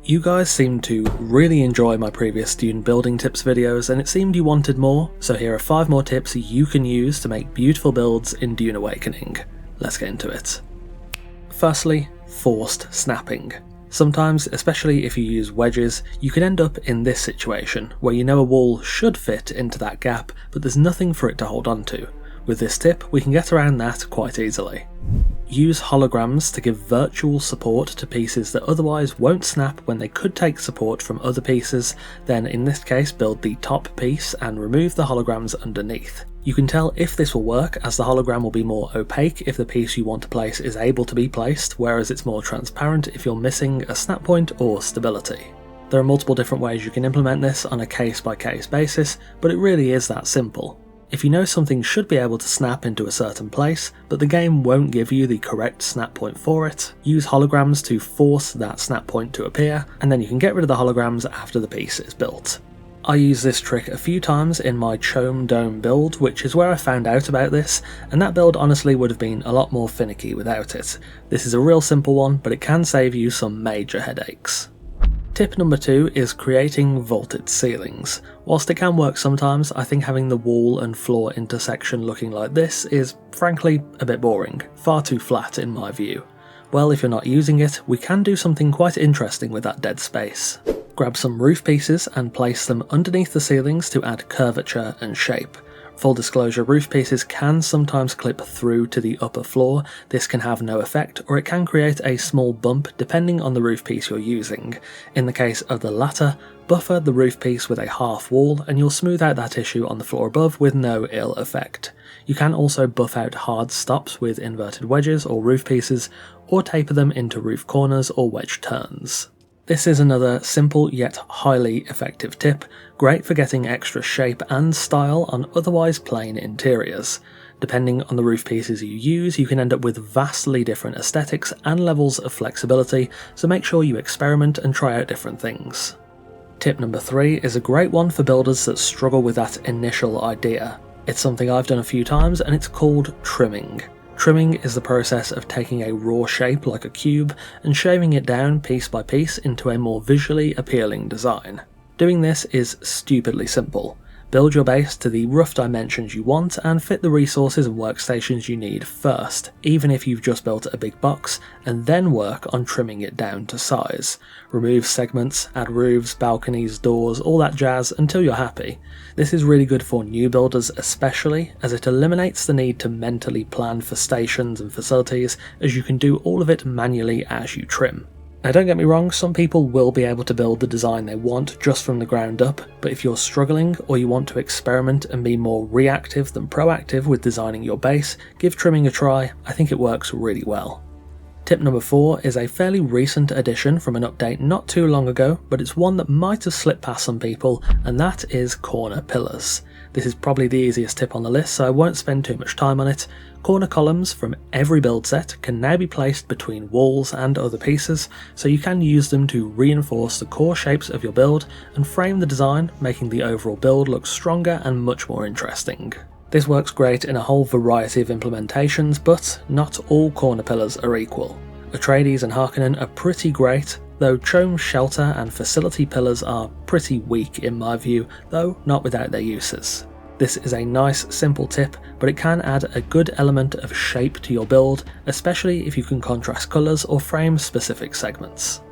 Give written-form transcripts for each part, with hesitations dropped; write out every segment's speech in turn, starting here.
You guys seemed to really enjoy my previous Dune building tips videos, and it seemed you wanted more, so here are 5 more tips you can use to make beautiful builds in Dune Awakening. Let's get into it. Firstly, forced snapping. Sometimes, especially if you use wedges, you can end up in this situation, where you know a wall should fit into that gap, but there's nothing for it to hold on to. With this tip, we can get around that quite easily. Use holograms to give virtual support to pieces that otherwise won't snap when they could take support from other pieces, then in this case build the top piece and remove the holograms underneath. You can tell if this will work, as the hologram will be more opaque if the piece you want to place is able to be placed, whereas it's more transparent if you're missing a snap point or stability. There are multiple different ways you can implement this on a case-by-case basis, but it really is that simple. If you know something should be able to snap into a certain place, but the game won't give you the correct snap point for it, use holograms to force that snap point to appear, and then you can get rid of the holograms after the piece is built. I used this trick a few times in my Chome Dome build, which is where I found out about this, and that build honestly would have been a lot more finicky without it. This is a real simple one, but it can save you some major headaches. Tip number 2 is creating vaulted ceilings. Whilst it can work sometimes, I think having the wall and floor intersection looking like this is, frankly, a bit boring. Far too flat in my view. Well, if you're not using it, we can do something quite interesting with that dead space. Grab some roof pieces and place them underneath the ceilings to add curvature and shape. Full disclosure, roof pieces can sometimes clip through to the upper floor. This can have no effect, or it can create a small bump depending on the roof piece you're using. In the case of the latter, buffer the roof piece with a half wall and you'll smooth out that issue on the floor above with no ill effect. You can also buff out hard stops with inverted wedges or roof pieces, or taper them into roof corners or wedge turns. This is another simple yet highly effective tip, great for getting extra shape and style on otherwise plain interiors. Depending on the roof pieces you use, you can end up with vastly different aesthetics and levels of flexibility, so make sure you experiment and try out different things. Tip number 3 is a great one for builders that struggle with that initial idea. It's something I've done a few times, and it's called trimming. Trimming is the process of taking a raw shape like a cube and shaving it down piece by piece into a more visually appealing design. Doing this is stupidly simple. Build your base to the rough dimensions you want and fit the resources and workstations you need first, even if you've just built a big box, and then work on trimming it down to size. Remove segments, add roofs, balconies, doors, all that jazz until you're happy. This is really good for new builders especially, as it eliminates the need to mentally plan for stations and facilities, as you can do all of it manually as you trim. Now don't get me wrong, some people will be able to build the design they want just from the ground up, but if you're struggling or you want to experiment and be more reactive than proactive with designing your base, give trimming a try. I think it works really well. Tip number 4 is a fairly recent addition from an update not too long ago, but it's one that might have slipped past some people, and that is corner pillars. This is probably the easiest tip on the list, so I won't spend too much time on it. Corner columns from every build set can now be placed between walls and other pieces, so you can use them to reinforce the core shapes of your build and frame the design, making the overall build look stronger and much more interesting. This works great in a whole variety of implementations, but not all corner pillars are equal. Atreides and Harkonnen are pretty great, though Chome's shelter and facility pillars are pretty weak in my view, though not without their uses. This is a nice simple tip, but it can add a good element of shape to your build, especially if you can contrast colours or frame specific segments.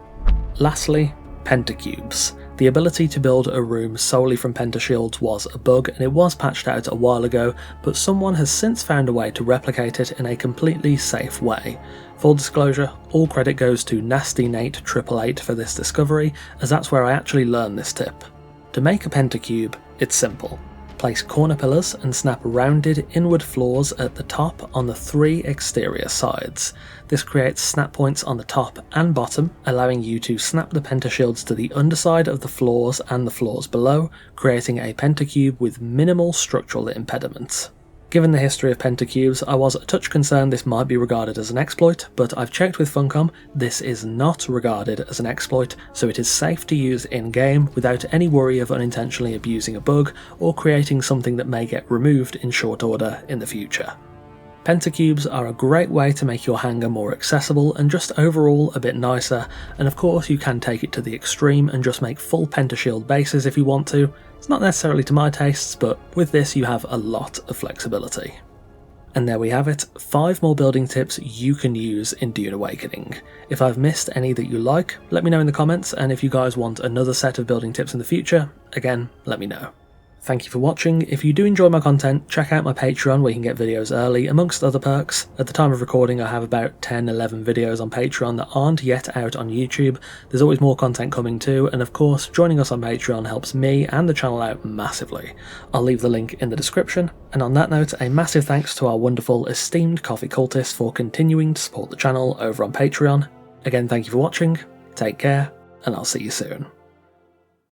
Lastly, Pentacubes. The ability to build a room solely from pentashields was a bug, and it was patched out a while ago, but someone has since found a way to replicate it in a completely safe way. Full disclosure, all credit goes to Nasty Nate 888 for this discovery, as that's where I actually learned this tip. To make a pentacube, it's simple. Place corner pillars and snap rounded inward floors at the top on the 3 exterior sides. This creates snap points on the top and bottom, allowing you to snap the pentashields to the underside of the floors and the floors below, creating a pentacube with minimal structural impediments. Given the history of Pentacubes, I was a touch concerned this might be regarded as an exploit, but I've checked with funcom, this is not regarded as an exploit, so it is safe to use in-game without any worry of unintentionally abusing a bug or creating something that may get removed in short order in the future. Pentacubes are a great way to make your hanger more accessible and just overall a bit nicer, and of course you can take it to the extreme and just make full pentashield bases if you want to. It's not necessarily to my tastes, but with this you have a lot of flexibility. And there we have it, 5 more building tips you can use in Dune Awakening. If I've missed any that you like, let me know in the comments, and if you guys want another set of building tips in the future, again, let me know. Thank you for watching. If you do enjoy my content, check out my Patreon where you can get videos early, amongst other perks. At the time of recording I have about 10-11 videos on Patreon that aren't yet out on YouTube. There's always more content coming too, and of course joining us on Patreon helps me and the channel out massively. I'll leave the link in the description, and on that note, a massive thanks to our wonderful esteemed coffee cultists for continuing to support the channel over on Patreon. Again, thank you for watching, take care, and I'll see you soon.